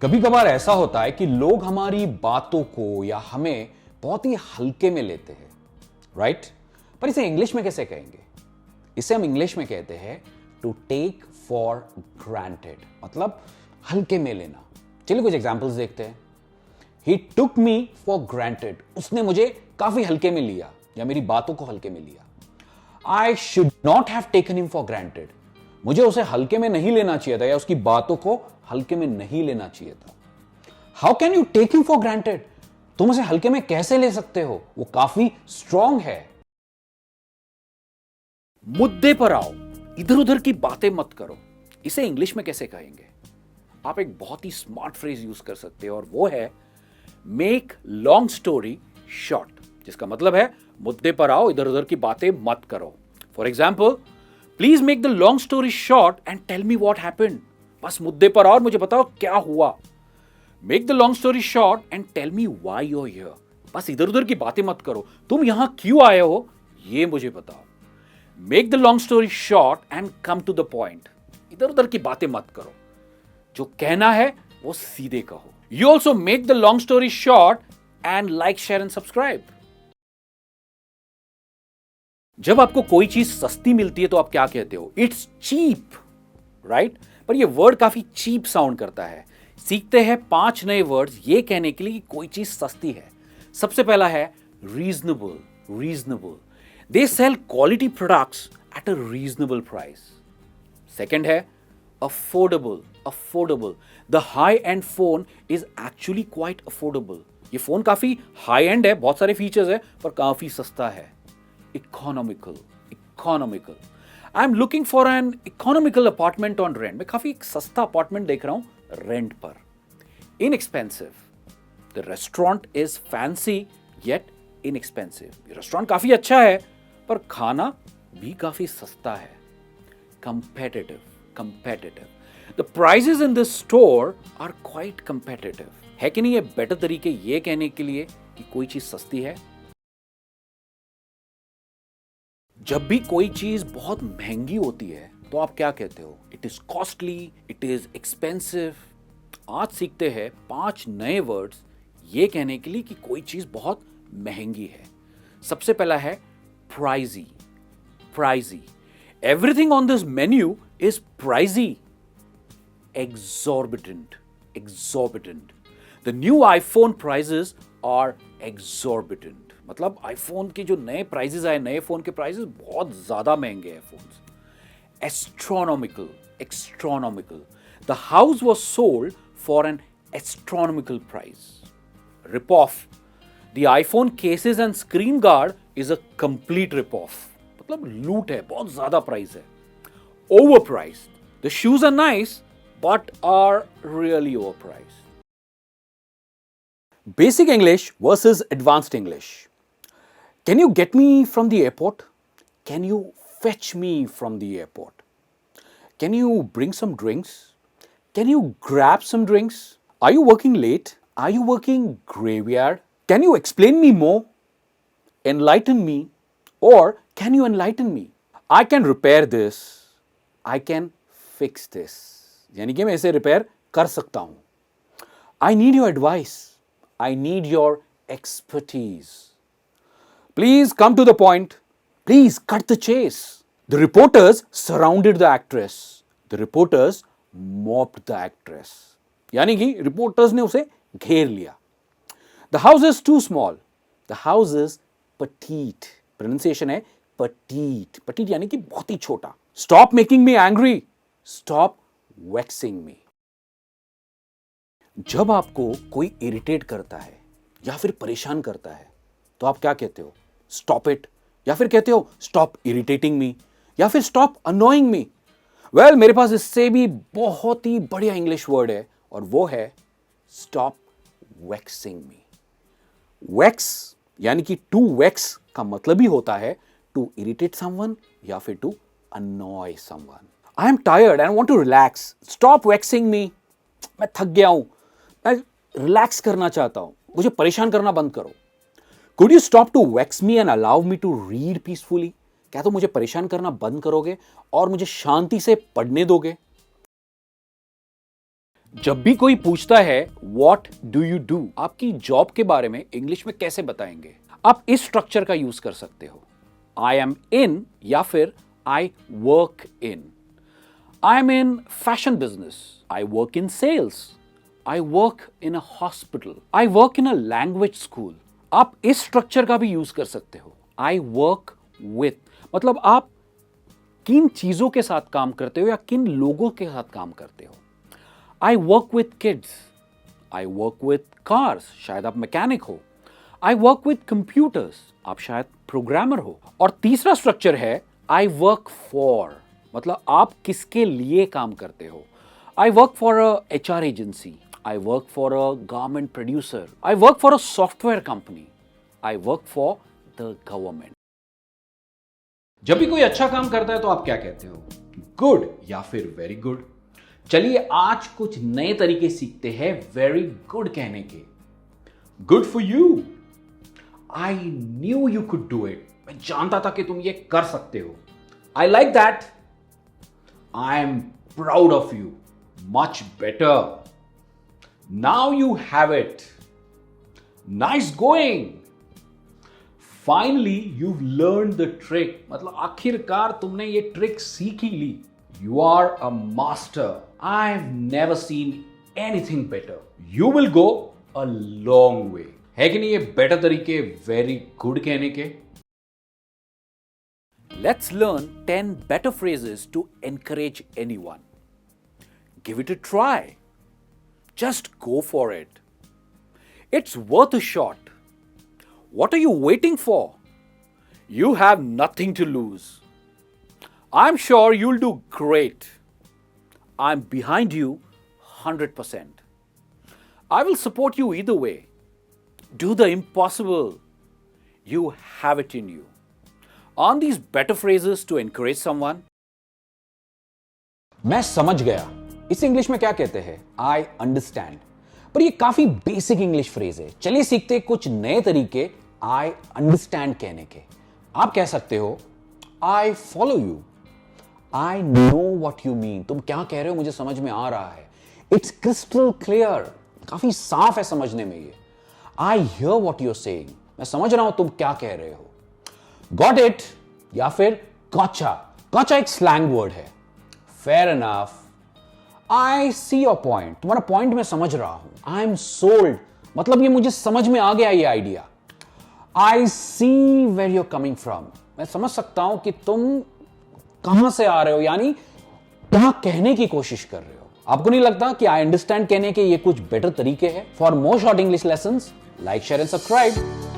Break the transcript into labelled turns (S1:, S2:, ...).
S1: कभी कभार ऐसा होता है कि लोग हमारी बातों को या हमें बहुत ही हल्के में लेते हैं, राइट? पर इसे इंग्लिश में कैसे कहेंगे? इसे हम इंग्लिश में कहते हैं टू टेक फॉर ग्रांटेड, मतलब हल्के में लेना। चलिए कुछ एग्जांपल्स देखते हैं। ही टुक मी फॉर ग्रांटेड, उसने मुझे काफी हल्के में लिया या मेरी बातों को हल्के में लिया। I should not have taken him for granted, मुझे उसे हल्के में नहीं लेना चाहिए था या उसकी बातों को हल्के में नहीं लेना चाहिए था। How can you take him for granted, तुम उसे हल्के में कैसे ले सकते हो, वो काफी स्ट्रांग है।
S2: मुद्दे पर आओ, इधर उधर की बातें मत करो, इसे इंग्लिश में कैसे कहेंगे? आप एक बहुत ही स्मार्ट फ्रेज यूज कर सकते हो और वो है मेक लॉन्ग स्टोरी शॉर्ट, जिसका मतलब है मुद्दे पर आओ, इधर उधर की बातें मत करो। For example, please make the long story short and tell me what happened, बस मुद्दे पर आओ और मुझे बताओ क्या हुआ। Make the long story short and tell me why you are here, बस इधर उधर की बातें मत करो, तुम यहां क्यों आए हो ये मुझे बताओ। Make the long story short and come to the point, इधर उधर की बातें मत करो, जो कहना है वो सीधे कहो। You also make the long story short and like, share and subscribe. जब आपको कोई चीज सस्ती मिलती है तो आप क्या कहते हो? It's cheap, right? पर ये वर्ड काफी चीप साउंड करता है। सीखते हैं 5 नए वर्ड्स ये कहने के लिए कि कोई चीज सस्ती है। सबसे पहला है reasonable. Reasonable, they sell quality products at a reasonable price. Second है affordable. Affordable, the high end phone is actually quite affordable, ये फोन काफी हाई एंड है, बहुत सारे फीचर्स है पर काफी सस्ता है। Economical. Economical, I am looking for an economical apartment on rent, मैं काफी एक सस्ता अपार्टमेंट देख रहा हूं रेंट पर। Inexpensive, the restaurant is fancy yet inexpensive, ये रेस्टोरेंट काफी अच्छा है पर खाना भी काफी सस्ता है। Competitive. Competitive, the prices in this store are quite competitive, है कि नहीं? ये बेटर तरीके ये कहने के लिए कि कोई चीज सस्ती है। जब भी कोई चीज बहुत महंगी होती है तो आप क्या कहते हो? It is costly, it is expensive. आज सीखते हैं 5 नए वर्ड्स ये कहने के लिए कि कोई चीज बहुत महंगी है। सबसे पहला है pricey. Pricey, everything on this menu is pricey. exorbitant. Exorbitant, the new iPhone prices are exorbitant, मतलब आईफोन के जो नए प्राइजेस आए, नए फोन के प्राइजेस बहुत ज्यादा महंगे हैं phones. Astronomical. Astronomical, the house was sold for an astronomical price. Rip off, the iPhone cases and screen guard is a complete rip off, मतलब लूट है, बहुत ज्यादा प्राइस है। Over price, the shoes are nice but are really overpriced. Basic English versus advanced English. Can you get me from the airport? Can you fetch me from the airport? Can you bring some drinks? Can you grab some drinks? Are you working late? Are you working graveyard? Can you explain me more? Enlighten me, or can you enlighten me? I can repair this. I can fix this. यानी कि मैं इसे repair कर सकता हूं। I need your advice, I need your expertise, please come to the point, please cut the chase. The reporters surrounded the actress, the reporters mobbed the actress, यानी कि reporters ने उसे घेर लिया। The house is too small, the house is petite, pronunciation है petite. Petite यानी कि बहुत ही छोटा। Stop making me angry, stop vexing me. जब आपको कोई इरिटेट करता है या फिर परेशान करता है तो आप क्या कहते हो? स्टॉप इट, या फिर कहते हो स्टॉप इरिटेटिंग मी, या फिर स्टॉप अनोइंग मी। वेल, मेरे पास इससे भी बहुत ही बढ़िया इंग्लिश वर्ड है और वो है स्टॉप वैक्सिंग मी। वैक्स यानी कि टू वैक्स का मतलब ही होता है टू इरिटेट समवन या फिर to annoy someone. I am tired and want to relax. Stop vexing me. मैं थक गया हूं, मैं रिलैक्स करना चाहता हूं, मुझे परेशान करना बंद करो। Could you stop to vex me and allow me to read peacefully? क्या तुम मुझे परेशान करना बंद करोगे और मुझे शांति से पढ़ने दोगे? जब भी कोई पूछता है व्हाट डू यू डू, आपकी जॉब के बारे में इंग्लिश में कैसे बताएंगे? आप इस स्ट्रक्चर का यूज कर सकते हो, आई एम इन या फिर I work in. I am in fashion business, I work in sales, I work in a hospital, I work in a language school. आप इस स्ट्रक्चर का भी यूज कर सकते हो, आई वर्क विथ, मतलब आप किन चीजों के साथ काम करते हो या किन लोगों के साथ काम करते हो। I work with kids, I work with cars, शायद आप मैकेनिक हो। आई वर्क विथ कंप्यूटर्स, आप शायद प्रोग्रामर हो। और तीसरा स्ट्रक्चर है आई वर्क फॉर, मतलब आप किसके लिए काम करते हो। I work for a HR agency, I work for a garment producer, I work for a software company, I work for the government.
S1: जब भी कोई अच्छा काम करता है तो आप क्या कहते हो? गुड या फिर वेरी गुड? चलिए आज कुछ नए तरीके सीखते हैं वेरी गुड कहने के। Good for you, I knew you could do it, मैं जानता था कि तुम ये कर सकते हो। I like that, I am proud of you, much better, now you have it, nice going, finally you learn the trick, मतलब आखिरकार तुमने ये ट्रिक सीख ही ली। You are a master, I have never seen anything better, you will go a long way. है कि नहीं ये बेटर तरीके वेरी गुड कहने के?
S2: Let's learn 10 better phrases to encourage anyone. Give it a try. Just go for it. It's worth a shot. What are you waiting for? You have nothing to lose. I'm sure you'll do great. I'm behind you 100%. I will support you either way. Do the impossible. You have it in you. Aren't these better phrases to encourage someone?
S1: मैं समझ गया इस English में क्या कहते हैं, I understand, पर ये काफी बेसिक इंग्लिश फ्रेज है। चलिए सीखते हैं कुछ नए तरीके आई अंडरस्टैंड कहने के। आप कह सकते हो I follow you, I know what you mean, तुम क्या कह रहे हो मुझे समझ में आ रहा है। इट्स क्रिस्टल क्लियर, काफी साफ है समझने में ये। I hear what you're saying, मैं समझ रहा हूं तुम क्या कह रहे हो। गॉट इट या फिर गॉचा, गॉचा एक स्लैंग वर्ड है। Fair enough, I see your point, तुम्हारा पॉइंट मैं समझ रहा हूं। आई एम सोल्ड, मतलब ये मुझे समझ में आ गया ये idea. I see where you're coming from, मैं समझ सकता हूं कि तुम कहां से आ रहे हो, यानी क्या कहने की कोशिश कर रहे हो। आपको नहीं लगता कि आई अंडरस्टैंड कहने के ये कुछ बेटर तरीके हैं? For more short English lessons, like share and subscribe.